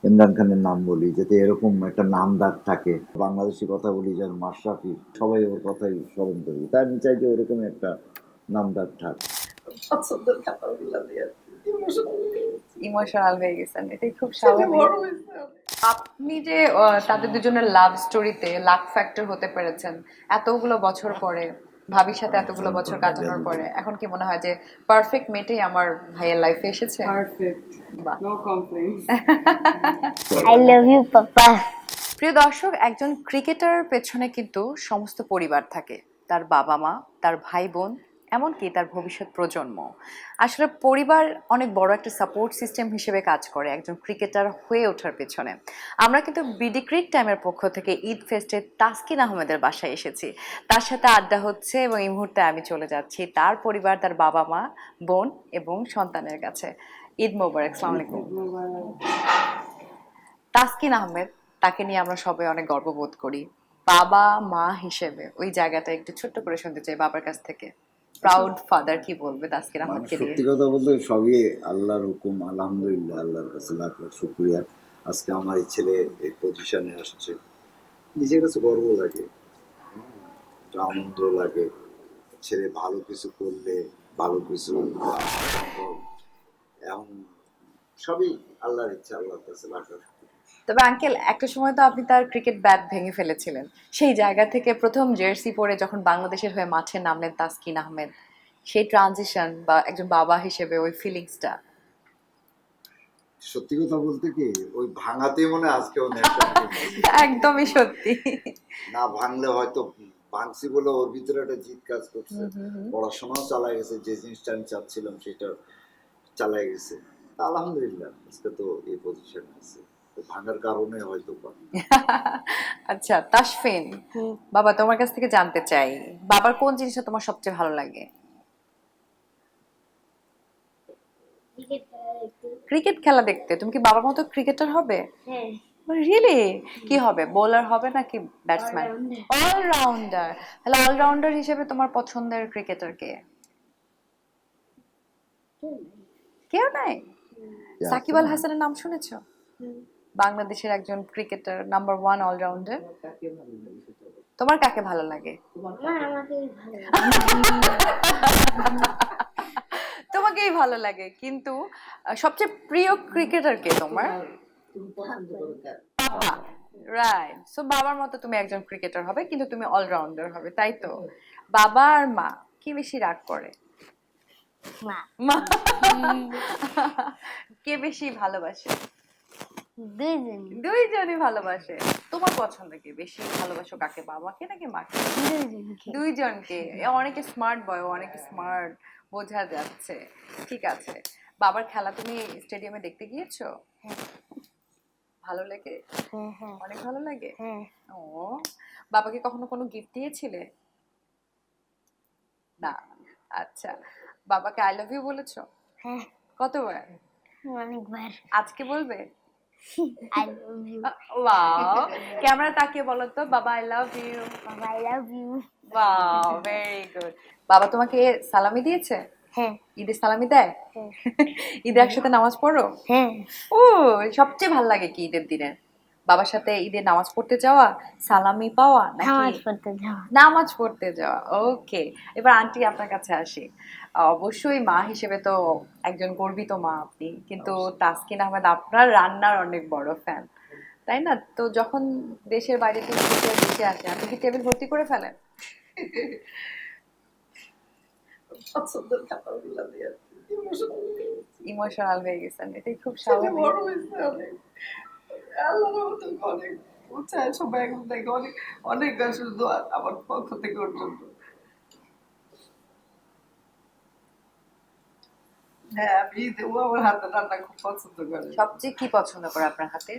ইমরান খানের নাম বলি, যাতে এরকম একটা নাম ডাক থাকে। বাংলাদেশি কথা বলি যেন মাশরাফি, সবাই ওর কথাই স্মরণ করি। তাই আমি চাই যে ওরকম একটা নাম ডাক থাক। পছন্দের খাবারগুলো দিয়ে ইমোশনাল হয়ে গেছেন, এটাই খুব স্বাভাবিক। আপনি যে তাদের দুজনের লাভ স্টোরিতে লাক ফ্যাক্টর হতে পেরেছেন এতগুলো বছর পরে, ভাবির সাথে এতগুলো বছর কাটানোর পরে, এখন কি মনে হয় যে পারফেক্ট মেটেই আমার ভাইয়ের লাইফে এসেছে? Perfect. বাহ। No complaints. I love you, Papa. প্রিয় দর্শক, একজন ক্রিকেটার পেছনে কিন্তু সমস্ত পরিবার থাকে, তার বাবা মা, তার ভাই বোন, এমনকি তার ভবিষ্যৎ প্রজন্ম। আসলে পরিবার অনেক বড় একটা সাপোর্ট সিস্টেম হিসেবে কাজ করে একজন ক্রিকেটার হয়ে ওঠার পেছনে। আমরা কিন্তু বিডি ক্রিক টাইমের পক্ষ থেকে ঈদ ফেস্টে তাসকিন আহমেদের বাসায় এসেছি, তার সাথে আড্ডা হচ্ছে এবং এই মুহূর্তে আমি চলে যাচ্ছি তার পরিবার, তার বাবা মা, বোন এবং সন্তানের কাছে। ঈদ মোবারক, আসসালামু আলাইকুম। তাসকিন আহমেদ, তাকে নিয়ে আমরা সবাই অনেক গর্ববোধ করি। বাবা মা হিসেবে ওই জায়গাটা একটু ছোট্ট করে শুনতে চাই বাবার কাছ থেকে। প্রাউড ফাদার কি বলবে তাসকিন আহমেদকে নিয়ে? সত্যি কথা বলতে সবই আল্লাহর হুকুম, আলহামদুলিল্লাহ, আল্লাহর কাছে লাখ লাখ শুক্রিয়া। আজকে আমার এই ছেলে এই পজিশনে আসছে, নিজের কাছে গর্ব লাগে, একটু আনন্দ লাগে। ছেলে ভালো কিছু করলে, ভালো কিছু আসা সম্ভব। এখন সবই আল্লাহর ইচ্ছা, আল্লাহর কাছে লাখ লাখ শুকরিয়া। তবে আঙ্কেল, একটা সময় তো আপনি তার ক্রিকেট ব্যাট ভেঙে ফেলেছিলেন। সেই জায়গা থেকে প্রথম জার্সি পরে যখন বাংলাদেশের হয়ে মাঠে নামলেন তাসকিন আহমেদ, সেই ট্রানজিশন বা একজন বাবা হিসেবে ওই ফিলিংসটা? সত্যি কথা বলতে কি, ওই ভাঙাতেই মনে হয় আজকে ও ন্যাশনাল টিম হয়েছে। একদমই সত্যি। না ভাঙলে হয়তো, ভাঙছি বলে ওর ভিতরে একটা জিদ কাজ করছে। পড়াশোনাও চালাই গেছে, যে জিনিসটা আমি চাচ্ছিলাম সেটা চালাই গেছে। তা আলহামদুলিল্লাহ আজকে তো এই পজিশনে আছে। তো ভাঙার কারণে হয়তো বা। আচ্ছা তাসফিন, বাবা তোমার কাছ থেকে জানতে চাই, বাবার কোন জিনিসটা তোমার সবচেয়ে ভালো লাগে? ক্রিকেট খেলা দেখতে। তুমি কি বাবার মতো ক্রিকেটার হবে? হ্যাঁ। রিয়েলি? কি হবে, বোলার হবে নাকি ব্যাটসম্যান? অলরাউন্ডার। তাহলে অলরাউন্ডার হিসেবে তোমার পছন্দের ক্রিকেটার কে? কেউ নাই? সাকিব আল হাসানের নাম শুনেছো? বাংলাদেশের একজন ক্রিকেটার, নাম্বার ওয়ান অলরাউন্ডার। তোমার কাকে ভালো লাগে? আমার আমাকেই ভালো লাগে। তোমাকেই ভালো লাগে, কিন্তু সবচেয়ে প্রিয় ক্রিকেটার কে তোমার? বাবা। রাইট, সো বাবার মতো তুমি একজন ক্রিকেটার হবে, কিন্তু তুমি অলরাউন্ডার হবে, তাই তো? বাবা আর মা কি বেশি রাগ করে? মা। মা। কে বেশি ভালোবাসে? দুইজন। দুইজনই ভালোবাসে। তোমার পছন্দ কি, বেশি ভালোবাসো কাকে, বাবাকে নাকি মাকে? দুইজনকে। দুইজনকে। অনেকে স্মার্ট বয়, অনেকে স্মার্ট, বোঝা যাচ্ছে। ঠিক আছে, বাবার খেলা তুমি স্টেডিয়ামে দেখতে গিয়েছো? হ্যাঁ। ভালো লাগে? হ্যাঁ হ্যাঁ অনেক ভালো লাগে? হ্যাঁ। ও, বাবাকে কখনো কোনো গিফট দিয়েছিলে? না। আচ্ছা, বাবাকে আই লাভ ইউ বলেছো? হ্যাঁ। কতবার? অনেকবার। আজকে বলবে? I love you. Wow, camera তাকিয়ে বলো তো, বাবা I love you. Papa, I love you. Wow, very good. বাবা তোমাকে সালামি দিয়েছে? হ্যাঁ ঈদের সালামি দেয়? হ্যাঁ ঈদে একসাথে নামাজ পড়ো? হ্যাঁ। ও, সবচেয়ে ভালো লাগে কি ঈদের দিনে? বাবার সাথে ঈদে নামাজ পড়তে যাওয়া, সালামি পাওয়া, নাকি নামাজ পড়তে যাও। নামাজ পড়তে যাওয়া? ওকে, এবার আন্টি আপনার কাছে আসি। অবশ্যই মা হিসেবে তো একজন গর্বিত মা আপনি, কিন্তু তাসকিন আহমেদ আপনার রান্নার অনেক বড় ফ্যান, তাই না? তো যখন দেশের বাইরে থেকে কেউ দেশে আসে, আপনি কি টেবিল ভর্তি করে ফেলেন? পছন্দের খাবারগুলো দিয়ে ইমোশনাল হয়ে গেছেন, এটাই খুব স্বাভাবিক। বড় হয়েছে অনেক। আল্লাহর মতো অনেক উৎসাহ, সবাই এখন থেকে অনেক অনেক গাছের দোয়া আমার পক্ষ থেকে ওর জন্য। হ্যাঁ, আমি ও আমার হাতে রান্না খুব পছন্দ করে। সবচেয়ে কি পছন্দ করে আপনার হাতে?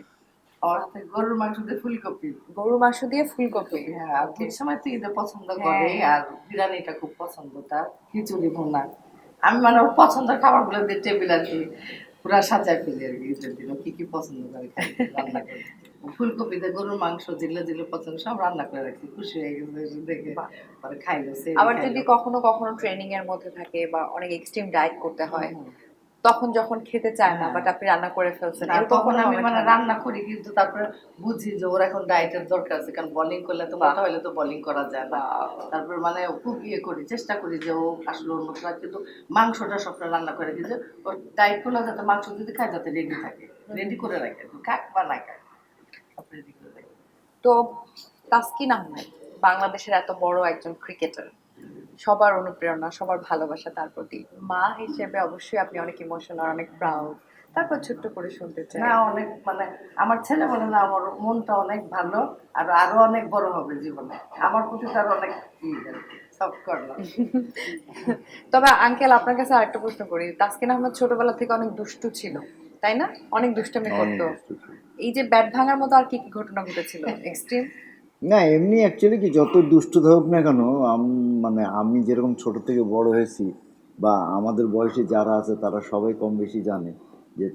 আমার হাতে গরুর মাংস দিয়ে ফুলকপি। গরুর মাংস দিয়ে ফুলকপি? হ্যাঁ, আর ঠিক সময় তো ঈদে পছন্দ করে। আর বিরিয়ানিটা খুব পছন্দ তার, খিচুড়ি ভুনা। আমি মানে ওর পছন্দের খাবারগুলো দিয়ে টেবিল আর কি পুরা সাজায় ফেলি আর কি ঈদের দিন। ও কি কি পছন্দ করে খাই রান্না করে। ফুলকপি দিয়ে গরুর মাংস যেগুলো যেগুলো পছন্দ সব রান্না করে রাখি, খুশি হয়ে গেছে দেখে। পরে খাইলো সে। আবার যদি কখনো কখনো ট্রেনিং এর মধ্যে থাকে বা অনেক এক্সট্রিম ডায়েট করতে হয়, তখন যখন খেতে চায় না বাট আপনি রান্না করে ফেলছেন না, এরকম তখন কোনো আমি moment মানে হয় না? রান্না করি, কিন্তু তারপরে বুঝি যে ওর এখন ডায়েটের দরকার আছে, কারণ বোলিং করলে তো মোটা হলে তো বোলিং করা যায় না। তারপর মানে খুব করি, চেষ্টা করি যে ও আসলে ওর মতো হয়, কিন্তু মাংসটা সবটা রান্না করে দিই যে ওর ডায়েট করলে যাতে মাংস যদি খায় যাতে রেডি থাকে, রেডি করে রাখে, খাক বা না খাক সব রেডি করে রাখে। তো তাসকিন আহমেদ বাংলাদেশের এত বড় একজন ক্রিকেটার, সবার অনুপ্রেরণা, সবার ভালোবাসা তার প্রতি। মা হিসেবে অবশ্যই আপনি অনেক ইমোশনাল, অনেক প্রাউড। তারপর ছোট্ট করে শুনতে চাই। না, অনেক মানে আমার ছেলে বলে না, আমার মনটা অনেক ভালো, আর আরো অনেক বড় হবে জীবনে, আমার প্রতি তার অনেক সব করলাম। তবে আঙ্কেল আপনার কাছে আরেকটা প্রশ্ন করি, তাসকিন আহমেদ ছোটবেলা থেকে অনেক দুষ্টু ছিল, তাই না? অনেক দুষ্টামি অনেক করতো। দুষ্টু ছিল। এই যে ব্যাট ভাঙার মতো আর কি কি ঘটনা ঘটেছিল এক্সট্রিম? না এমনি অ্যাকচুয়ালি কি যত দুষ্টু থাকুক না কেন, মানে আমি যেরকম ছোট থেকে বড় হয়েছি বা আমাদের বয়সে যারা আছে তারা সবাই কম বেশি জানে যে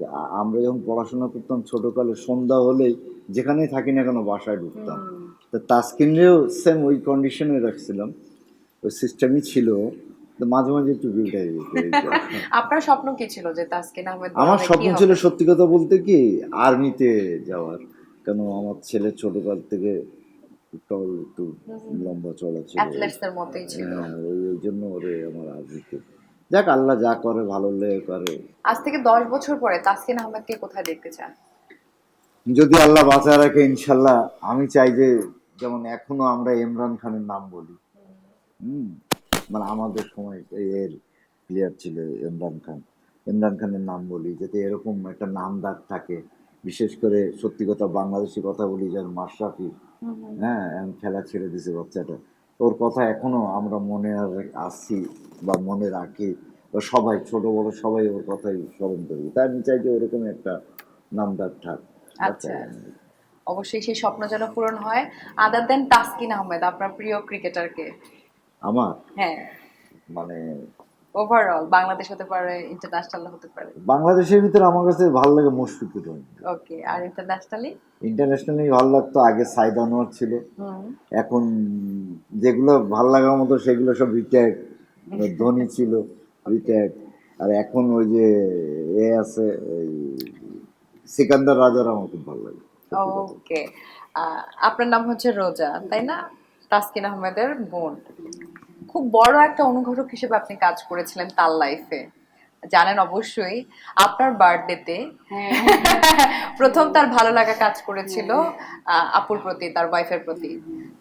আমরা যখন পড়াশোনা করতাম ছোটকালে সন্ধ্যা হলেই যেখানেই থাকি না কেন বাসায় ঢুকতাম। তো তাসকিনরেও সেম ওই কন্ডিশনে রাখছিলাম, ওই সিস্টেমই ছিল। তো মাঝে মাঝে একটু বিগড়ে যেত এই তো। আপনার স্বপ্ন কি ছিল যে তাসকিন আহমেদ বড় আমার হয়ে স্বপ্ন কি ছিল হবে? সত্যি কথা বলতে কি আর্মিতে যাওয়ার। কেন আমার ছেলে ছোটকাল থেকে টল একটু লম্বা চড়া ছিল। অ্যাথলেটসদের মতোই ছিল। হ্যাঁ ওই জন্য ওরে আমার আর্মিতে। যাক আল্লাহ যা করে ভালো লেগে করে। আজ থেকে 10 বছর পরে তাসকিন আহমেদকে কোথায় দেখতে চান? যদি আল্লাহ বাঁচায় রাখে ইনশাল্লাহ আমি চাই যে যেমন এখনো আমরা ইমরান খানের নাম বলি। হুম, মানে আমাদের সময় এর প্লেয়ার ছিল ইমরান খান, ইমরান খানের নাম বলি, যাতে এরকম একটা নাম ডাক থাকে। বিশেষ করে সত্যি কথা বাংলাদেশি কথা বলি যেন মাশরাফি, হ্যাঁ এখন খেলা ছেড়ে দিছে বাচ্চাটা, ওর কথা এখনো আমরা মনে আসছি বা মনে রাখি। ও সবাই ছোট বড় সবাই ওর কথাই স্মরণ করি, তাই আমি চাই যে ওরকম একটা নাম ডাক থাক। আচ্ছা, অবশ্যই সেই স্বপ্ন যেন পূরণ হয়। আদার দেন তাসকিন আহমেদ আপনার প্রিয় ক্রিকেটারকে? আমার হ্যাঁ, মানে ওভারঅল বাংলাদেশ হতে পারে, ইন্টারন্যাশনাল হতে পারে। বাংলাদেশের ভিতরে আমার কাছে ভালো লাগে মুশফিকুর রহিম। ওকে, আর ইন্টারন্যাশনালি? ইন্টারন্যাশনালি ভালো লাগতো আগে সাইদ আনোয়ার ছিল, এখন যেগুলো ভাল লাগার মতো সেগুলো সব রিটায়ার্ড। ধোনি ছিল রিটায়ার্ড, আর এখন ওই যে এ আছে ওই সিকান্দার রাজার আমার খুব ভালো লাগে সত্যি কথা। ওকে, আপনার নাম হচ্ছে রোজা, তাই না? তাসকিন আহমেদের বোন। খুব বড় একটা অনুঘটক হিসেবে আপনি কাজ করেছিলেন তার লাইফে, জানেন অবশ্যই। আপনার বার্থডেতে প্রথম তার ভালো লাগা কাজ করেছিল আপুর প্রতি, তার ওয়াইফের প্রতি।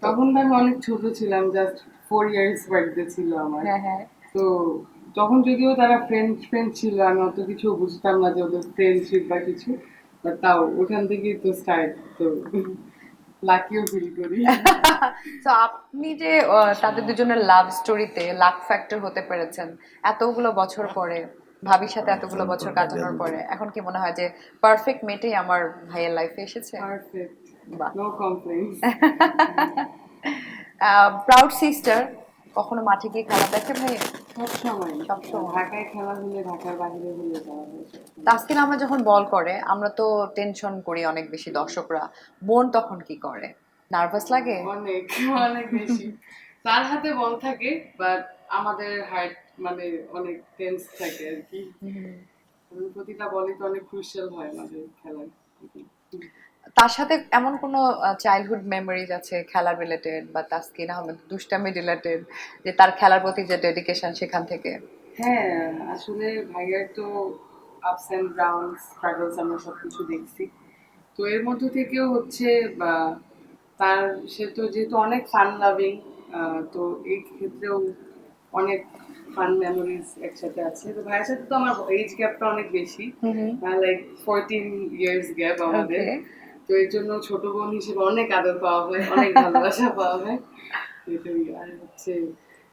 তখন তো আমি অনেক ছোট ছিলাম, জাস্ট 4 ইয়ার্স বাড়িতে ছিল আমার। হ্যাঁ হ্যাঁ, তো তখন যদিও তারা ফ্রেন্ড ছিল, আমি অত কিছু বুঝতাম না যে ওদের ফ্রেন্ডশিপ বা কিছু, বাট তাও ওখান থেকেই তো স্টার্ট। তো লাকিও ফিল করি। তো আপনি যে তাদের দুজনের লাভ স্টোরিতে লাক ফ্যাক্টর হতে পেরেছেন এতগুলো বছর পরে, ভাবির সাথে এতগুলো বছর কাটানোর পরে, এখন কি মনে হয় যে পারফেক্ট মেটেই আমার ভাইয়ের লাইফে এসেছে? পারফেক্ট, বাহ। No complaints. প্রাউড সিস্টার কখনো মাঠে গিয়ে খেলা দেখে ভাইয়া? সবসময় সবসময়। ঢাকায় খেলা হলে, ঢাকার বাইরে হলে যাওয়া হয়। তাসকিন আহমেদ যখন বল করে আমরা তো টেনশন করি অনেক বেশি, দর্শকরা। বোন তখন কি করে? নার্ভাস লাগে? অনেক অনেক বেশি। তার হাতে বল থাকে, বাট আমাদের হার্ট মানে অনেক টেন্স থাকে আর কি। প্রতিটা বলই তো অনেক ক্রুশিয়াল হয় আমাদের খেলায়। তার সাথে এমন কোনো চাইল্ডহুড মেমোরিজ আছে খেলা রিলেটেড বা তাসকিন আহমেদ দুষ্টামি রিলেটেড, যে তার খেলার প্রতি যে ডেডিকেশন সেখান থেকে? হ্যাঁ, আসলে ভাইয়ার তো আপস অ্যান্ড ডাউনস, স্ট্রাগলস আমরা সবকিছু দেখছি। তো এর মধ্য থেকেও হচ্ছে বা তার, সে তো যেহেতু অনেক ফান লাভিং, তো এই ক্ষেত্রেও অনেক ফান মেমোরিজ একসাথে আছে। তো ভাইয়ের সাথে তো আমার এজ গ্যাপটা অনেক বেশি, লাইক 14 ইয়ার্স গ্যাপ আমাদের। ওকে, তো এর জন্য ছোট বোন হিসেবে অনেক আদর পাওয়া হয়, অনেক ভালোবাসা পাওয়া হয়। এটাই। আর হচ্ছে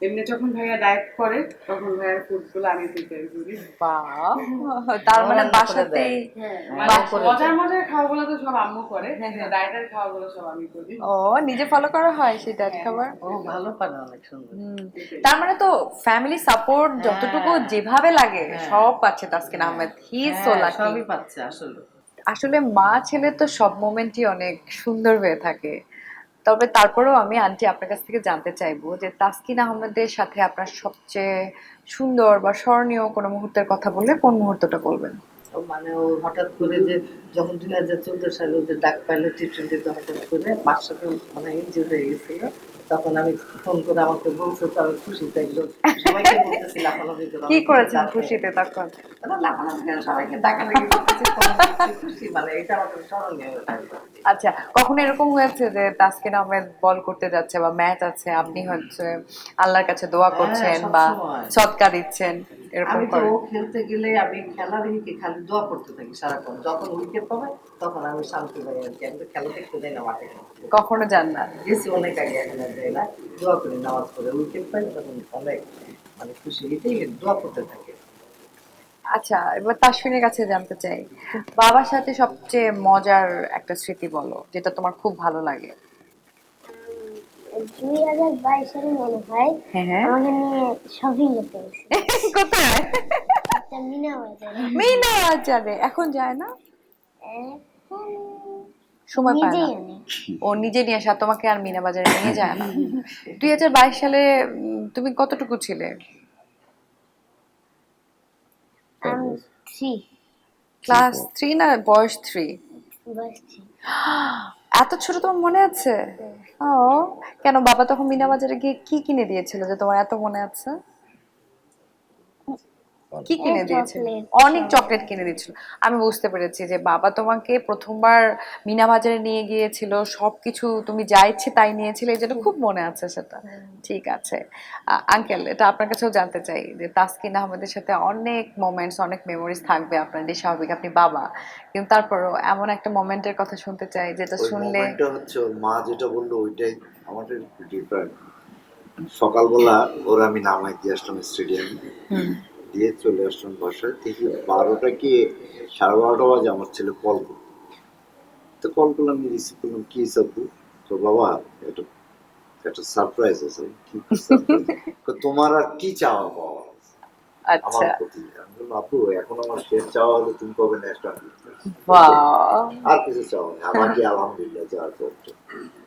এমনি যখন ভাইয়া ডায়েট করে তখন ভাইয়ার ফুডগুলো আমি প্রিপেয়ার করি। বাহ, তার মানে রান্না করে বাসাতেই। হ্যাঁ, বাহ, মানে মজার মজার খাওয়াগুলো তো সব আম্মু করে, ডায়েটের খাওয়াগুলো সব আমি করি। ও, নিজে ফলো করা হয় সেটা খাবার? ও ভালো পারে, অনেক সুন্দর। তার মানে তো ফ্যামিলি সাপোর্ট যতটুকু যেভাবে লাগে সব পাচ্ছে Taskin Ahmed. He is so হ্যাঁ, লাকি। সবই পাচ্ছে আসলে। আসলে মা ছেলে তো সব মোমেন্টই অনেক সুন্দর হয়ে থাকে। তবে তারপরেও আমি আন্টি আপনার কাছ থেকে জানতে চাইবো যে তাসকিন আহমেদের সাথে আপনার সবচেয়ে সুন্দর বা স্মরণীয় কোনো মুহূর্তের কথা বললে কোন মুহূর্তটা বলবেন? মানে ও হঠাৎ করে যে যখন 2014 সালে যে ডাক পাইলো টি-20 হঠাৎ করে বাসাতে মানে ইনজিউর হয়ে গেছিল, তখন আমি ফোন করে আমাকে বলছে, তো আমি খুশিতে একদম সবাইকে বলতেছি লাফালাফি করে কি আমার করেছেন ডাক খুশিতে তখন? তারা লাফালাফি করে সবাইকে ডাকাডাকি করতেছে, ফোন করতেছি, খুশি মানে এটা আমাদের স্মরণীয় হয়ে থাকবে। আচ্ছা, কখনো এরকম হয়েছে যে তাসকিন আহমেদ বল করতে যাচ্ছে বা ম্যাচ আছে, আপনি হচ্ছে আল্লাহর কাছে দোয়া করছেন বা সবসময়। সদকা দিচ্ছেন, এরকম আমি তো করেন? ও খেলতে গেলে আমি খেলার দিকে খালি দোয়া করতে থাকি সারাক্ষণ, যখন উইকেট পাবে তখন আমি শান্তি পাই আর কি। আমি তো খেলা দেখতে যাই না মাঠে, কখনো যান না? গেছি অনেক আগে, এখন আর যাই না। দোয়া করি নামাজ পড়ে উইকেট পাই তখন অনেক মানে খুশি এটাই, দোয়া করতে থাকে। আচ্ছা, এবার তাসফিনের কাছে জানতে চাই, বাবার সাথে সবচেয়ে মজার একটা স্মৃতি বলো যেটা তোমার খুব ভালো লাগে। 2022 সালে মনে হয় হ্যাঁ হ্যাঁ। আমাকে নিয়ে শপিং করতে গেছে কোথায়? একটা মিনা বাজারে। মিনা বাজারে। এখন যায় না? এখন সময় পায় না। নিজেই আনি। ও নিজে নিয়ে আসা, তোমাকে আর মিনা বাজারে নিয়ে যায় না। 2022 সালে তুমি কতটুকু ছিলে? আমি 3 ক্লাস 3 না বয়স 3? বসছি। এত ছোট তোমার মনে আছে? ও, কেন বাবা তখন মিনা বাজারে গিয়ে কি কিনে দিয়েছিল যে তোমার এত মনে আছে? কি কিনে দিয়েছিল? চকলেট অনেক চকলেট কিনে দিয়েছিল। আমি বুঝতে পেরেছি যে বাবা তোমাকে প্রথমবার মিনা বাজারে নিয়ে গিয়েছিল, সবকিছু তুমি যা ইচ্ছে তাই নিয়েছিলে, এই জন্য খুব মনে আছে সেটা। ঠিক আছে আঙ্কেল, এটা আপনার কাছেও জানতে চাই যে তাসকিন আহমেদের সাথে অনেক মোমেন্টস, অনেক মেমোরিজ থাকবে আপনার, যে স্বাভাবিক, আপনি বাবা, কিন্তু তারপরও এমন একটা মোমেন্টের কথা শুনতে চাই যেটা ওই শুনলে। মোমেন্টটা হচ্ছে ওর মা যেটা বললো ওইটাই আমাদের ডিফারেন্ট। সকালবেলা ওরা আমি নামাই দিয়ে আসলাম স্টেডিয়ামে, দিয়ে চলে আসলাম বাসায়, থেকে 12টা কি 12:30 বাজে আমার ছেলে কল করলো। তো কল করলাম, আমি রিসিভ করলাম, কি সাবু? তো বাবা এটা একটা সারপ্রাইজ আছে। কি সারপ্রাইজ? তোমার আর কি চাওয়া পাওয়া আমার আচ্ছা, প্রতি? আমি বললাম, আপু এখন আমার শেষ চাওয়া হলো তুমি কবে নেক্সট টাইম, বাহ, আর কিছু চাওয়া নেই, আমাকে আলহামদুলিল্লাহ যাওয়ার পর।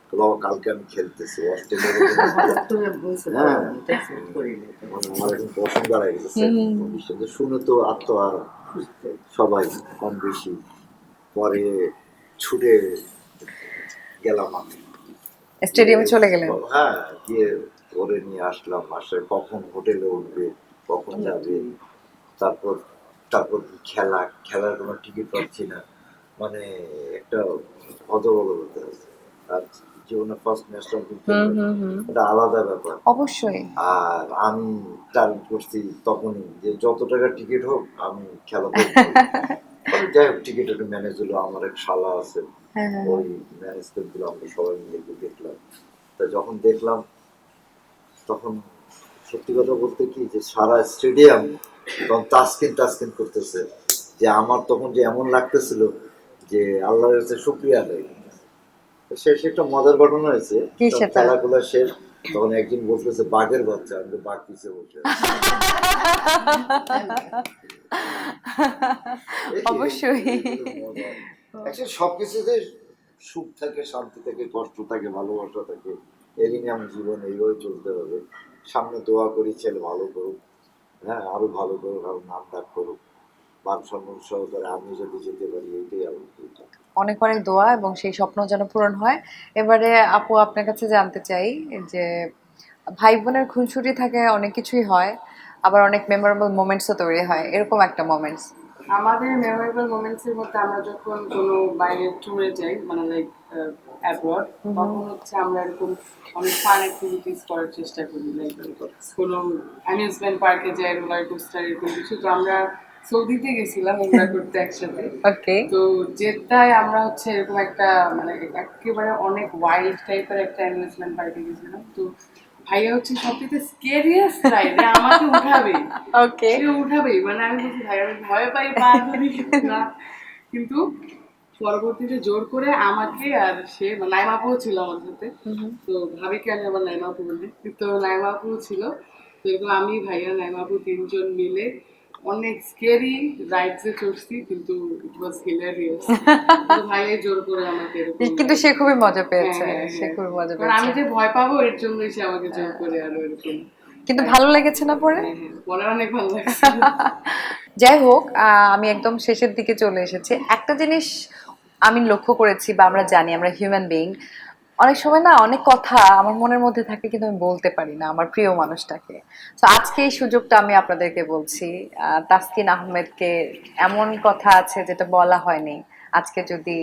তো বাবা কালকে আমি খেলতেছি অস্ট্রেলিয়ার হঠাৎ করে বলছে, হ্যাঁ এক্সপেক্ট করিনি। মানে আমার এখন পছন্দ দাঁড়ায় গেছে। ভবিষ্যতে শুনে তো আত্ম আর সবাই কম বেশি। পরে ছুটে গেলাম আমি, স্টেডিয়ামে চলে গেলেন? হ্যাঁ গিয়ে ওরে নিয়ে আসলাম বাসায়, কখন হোটেলে উঠবে, কখন যাবে, তারপর তারপর খেলা, খেলার কোনো টিকিট পাচ্ছি না, মানে একটা হজবরলতা আছে। আর জীবনে ফার্স্ট ন্যাশনাল টিম খেলবে, এটা আলাদা ব্যাপার। অবশ্যই। আর আমি টার্গেট করছি তখনই যে যত টাকা টিকিট হোক আমি খেলা দেখবো। তবে যাই হোক টিকিট একটু ম্যানেজ হলো, আমার এক শালা আছে, ওই ম্যানেজ করে দিল, আমরা সবাই মিলে গিয়ে দেখলাম। তা যখন দেখলাম তখন সত্যি কথা বলতে কি যে সারা স্টেডিয়াম তখন তাসকিন তাসকিন করতেছে, যে আমার তখন যে এমন লাগতেছিল যে আল্লাহর কাছে শুকরিয়া আদায়। শেষ একটা মজার ঘটনা হয়েছে, কি তখন সেটা? খেলাধুলা শেষ, তখন একজন বলতেছে বাঘের বাচ্চা, আমি তো বাঘ পিছিয়ে বসে আছি। অবশ্যই। Actually সবকিছুতে সুখ থাকে, শান্তি থাকে, কষ্ট থাকে, ভালোবাসা থাকে, এরই নাম জীবন, এইভাবে চলতে হবে। সামনে দোয়া করি ছেলে ভালো করুক, হ্যাঁ আরো ভালো করুক, আরো নাম ডাক করুক, মান সম্মান সহকারে আমি যদি যেতে পারি, এইটাই আমার চিন্তা। অনেক অনেক দোয়া এবং সেই স্বপ্ন যেন পূরণ হয়। এবারে আপু আপনার কাছে জানতে চাই যে ভাই বোনের খুনসুটি থাকে, অনেক কিছুই হয়, আবার অনেক মেমোরেবল মোমেন্টসও তৈরি হয়, এরকম একটা মোমেন্টস। আমাদের মেমোরেবল মোমেন্টস এর মধ্যে আমরা যখন কোনো বাইরে ট্যুরে যাই, মানে লাইক অ্যাব্রড, তখন হচ্ছে আমরা এরকম অনেক ফান অ্যাক্টিভিটিস করার চেষ্টা করি, লাইক কোনো অ্যামিউজমেন্ট পার্কে যাই, রোলার কোস্টার, এরকম কিছু। তো আমরা সৌদিতে গেছিলাম উমরা করতে একসাথে। ওকে। তো যেটায় আমরা হচ্ছে এরকম একটা মানে একেবারে অনেক ওয়াইল্ড টাইপের একটা অ্যামিউজমেন্ট পার্কে গেছিলাম। তো ভাইয়া হচ্ছে সবথেকে স্কেরিয়াস্ট রাইডে আমাকে উঠাবে, ওকে। সে উঠাবেই, মানে আমি বলছি ভাই আমি ভয় পাই পা ধরি না, কিন্তু পরবর্তীতে জোর করে আমাকে, আর সে মানে নাইমা আপুও ছিল আমার সাথে, তো ভাবিকে আমি আবার নাইমা আপু বলি, তো নাইমা আপুও ছিল। তো এরকম আমি ভাইয়া নাইমা আপু তিনজন মিলে অনেক স্কেরি রাইডসে চড়ছি, কিন্তু ইট ওয়াজ হিলারিয়াস। ভাইয়াই জোর করে আমাকে এরকম কিন্তু সে খুবই মজা পেয়েছে, হ্যাঁ, হ্যাঁ, সে হ্যাঁ। খুবই মজা কারণ আমি পেয়েছে। যে ভয় পাবো এর জন্যই সে আমাকে জোর করে আরো এরকম। কিন্তু ভালো লেগেছে না পরে? হ্যাঁ, হ্যাঁ, পরে অনেক ভালো লাগছে। যাই হোক, আমি একদম শেষের দিকে চলে এসেছি। একটা জিনিস আমি লক্ষ্য করেছি, বা আমরা জানি, আমরা হিউম্যান বিইং, অনেক সময় না অনেক কথা আমার মনের মধ্যে থাকে কিন্তু আমি বলতে পারি না আমার প্রিয় মানুষটাকে। তো আজকে এই সুযোগটা আমি আপনাদেরকে বলছি, তাসকিন আহমেদকে এমন কথা আছে যেটা বলা হয়নি, আজকে যদি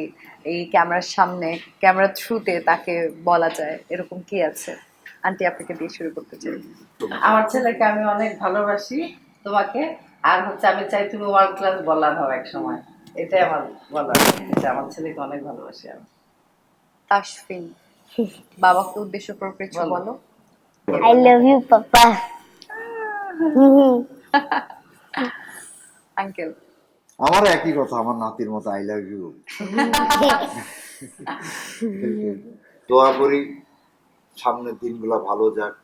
এই ক্যামেরার সামনে, ক্যামেরার থ্রুতে তাকে বলা যায়, এরকম কি আছে? আন্টি, আপনাকে দিয়ে শুরু করতে চাই। আমার ছেলেকে আমি অনেক ভালোবাসি তোমাকে, আর হচ্ছে আমি চাই তুমি ওয়ার্ল্ড ক্লাস বলার হও এক সময়। এটাই আমার বলার, যে আমার ছেলেকে অনেক ভালোবাসি আমি। তাসফিন, বাবাকে উদ্দেশ্য করে কিছু বলো। বলো। I love you, Papa. Uncle. আমার একই কথা, আমার নাতির মতো আই লাভ ইউ। দোয়া করি সামনের দিনগুলো ভালো যাক,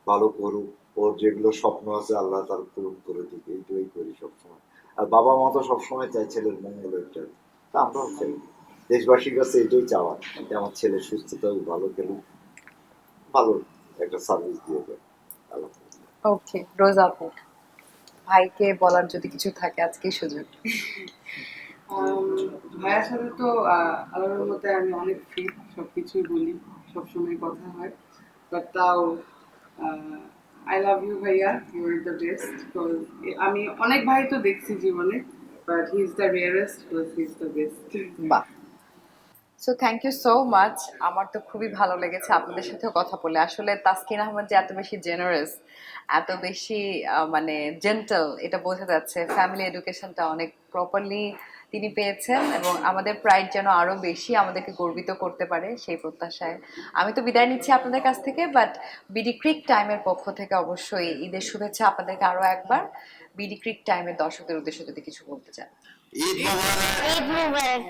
ভালো করুক, ওর যেগুলো স্বপ্ন আছে আল্লাহ তার পূরণ করে দিক, এইটাই করি সবসময়। আর বাবা মা তো সবসময় চাই ছেলের মঙ্গলের জন্য, তা আমরাও চাই, দেশবাসীর কাছে এটাই চাওয়া যে আমার ছেলে সুস্থতা ভালো খেলুক, ভালো একটা সার্ভিস দিয়ে দেয়। আল্লাহ হাফেজ। ওকে, রোজা আপু, ভাইকে বলার যদি কিছু থাকে আজকেই সুযোগ। ভাইয়ার সাথে তো আল্লাহর মতে আমি অনেক ফ্রি, সবকিছুই বলি, সবসময় কথা হয়। বাট তাও আই লাভ ইউ ভাইয়া, ইউ আর দ্য বেস্ট। আমি অনেক ভাই তো দেখছি জীবনে, but he is the rarest, plus he is the best. বাহ। So thank you so much. আমার তো খুবই ভালো লেগেছে আপনাদের সাথেও কথা বলে। আসলে তাসকিন আহমেদ যে এত বেশি জেনারেস, এত বেশি মানে জেন্টল, এটা বোঝা যাচ্ছে। ফ্যামিলি এডুকেশনটা অনেক প্রপারলি তিনি পেয়েছেন, এবং আমাদের প্রাইড যেন আরও বেশি আমাদেরকে গর্বিত করতে পারে, সেই প্রত্যাশায় আমি তো বিদায় নিচ্ছি আপনাদের কাছ থেকে। বাট বিডি ক্রিক টাইমের পক্ষ থেকে অবশ্যই ঈদের শুভেচ্ছা আপনাদেরকে আরও একবার। বিডি ক্রিক টাইমের দর্শকদের উদ্দেশ্যে যদি কিছু বলতে চান। Eid Mubarak.